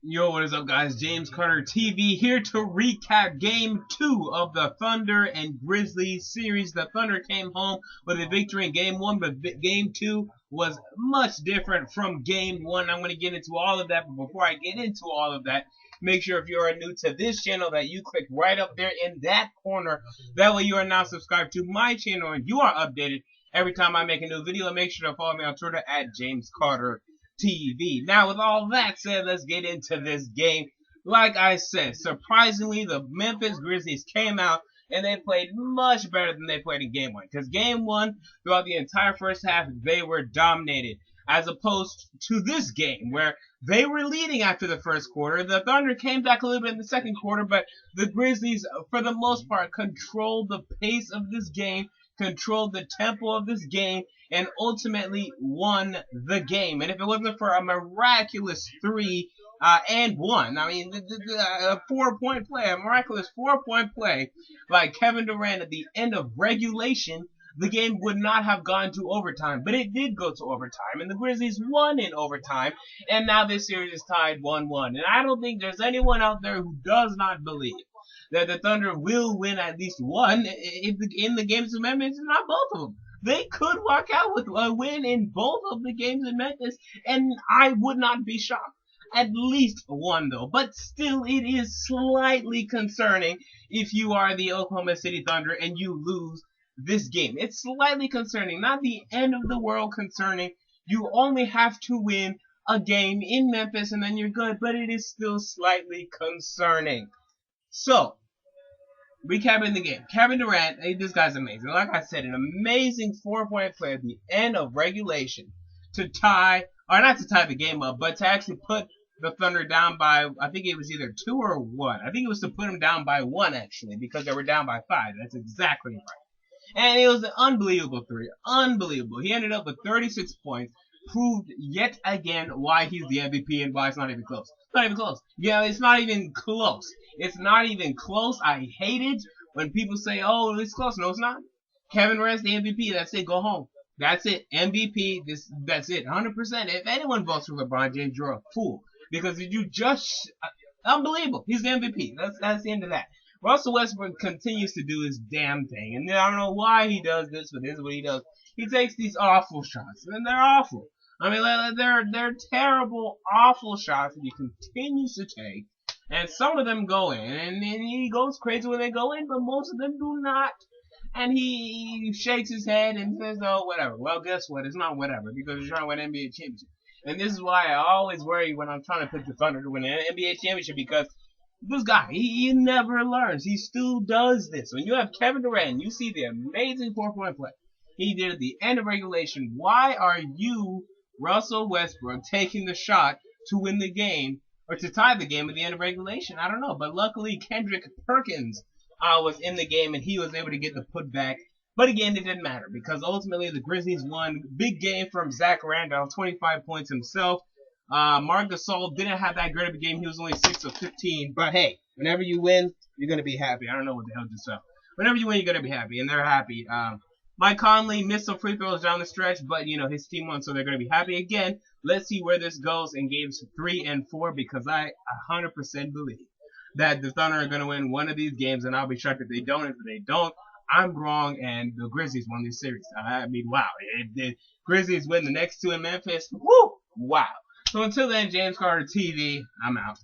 Yo, what is up, guys? James Carter TV here to recap Game 2 of the Thunder and Grizzlies series. The Thunder came home with a victory in Game 1, but Game 2 was much different from Game 1. I'm going to get into all of that, but before I get into all of that, make sure if you are new to this channel that you click right up there in that corner. That way you are now subscribed to my channel and you are updated every time I make a new video. And make sure to follow me on Twitter at James Carter TV. Now, with all that said, let's get into this game. Like I said, surprisingly, the Memphis Grizzlies came out and they played much better than they played in Game 1. Because Game 1, throughout the entire first half, they were dominated. As opposed to this game, where they were leading after the first quarter. The Thunder came back a little bit in the second quarter, but the Grizzlies, for the most part, controlled the pace of this game, controlled the tempo of this game, and ultimately won the game. And if it wasn't for a miraculous 3-and-1, I mean, a 4-point play, a miraculous 4-point play, like Kevin Durant at the end of regulation, the game would not have gone to overtime. But it did go to overtime, and the Grizzlies won in overtime, and now this series is tied 1-1. And I don't think there's anyone out there who does not believe that the Thunder will win at least one in the games of Memphis, if not both of them. They could walk out with a win in both of the games in Memphis, and I would not be shocked. At least one, though. But still, it is slightly concerning if you are the Oklahoma City Thunder and you lose this game. It's slightly concerning. Not the end of the world concerning. You only have to win a game in Memphis and then you're good, but it is still slightly concerning. So, recapping the game. Kevin Durant, this guy's amazing. Like I said, an amazing 4-point play at the end of regulation to tie, or not to tie the game up, but to actually put the Thunder down by, I think it was either 2 or 1. I think it was to put them down by 1, actually, because they were down by 5. That's exactly right. And it was an unbelievable 3. Unbelievable. He ended up with 36 points. Proved yet again why he's the MVP and why it's not even close. It's not even close. Yeah, it's not even close. It's not even close. I hate it when people say, oh, it's close. No, it's not. Kevin Durant's the MVP. That's it. Go home. That's it. MVP. That's it. 100%. If anyone votes for LeBron James, you're a fool. Because you just... unbelievable. He's the MVP. That's the end of that. Russell Westbrook continues to do his damn thing. And I don't know why he does this, but this is what he does. He takes these awful shots. And they're awful. I mean, they're terrible, awful shots that he continues to take. And some of them go in. And he goes crazy when they go in, but most of them do not. And he shakes his head and says, oh, whatever. Well, guess what? It's not whatever, because you're trying to win an NBA championship. And this is why I always worry when I'm trying to pick the Thunder to win an NBA championship, because this guy, he never learns. He still does this. When you have Kevin Durant, you see the amazing 4-point play he did at the end of regulation. Why are you, Russell Westbrook, taking the shot to win the game or to tie the game at the end of regulation? I don't know. But luckily, Kendrick Perkins was in the game and he was able to get the putback. But again, it didn't matter because ultimately the Grizzlies won. Big game from Zach Randolph, 25 points himself. Marc Gasol didn't have that great of a game. He was only 6 of 15. But hey, whenever you win, you're going to be happy. I don't know what the hell just said. Whenever you win, you're going to be happy. And they're happy. Mike Conley missed some free throws down the stretch, but, you know, his team won, so they're going to be happy. Again, let's see where this goes in games 3 and 4, because I 100% believe that the Thunder are going to win one of these games, and I'll be shocked if they don't. If they don't, I'm wrong, and the Grizzlies won this series. I mean, wow. If the Grizzlies win the next 2 in Memphis, woo! Wow. So until then, James Carter TV, I'm out.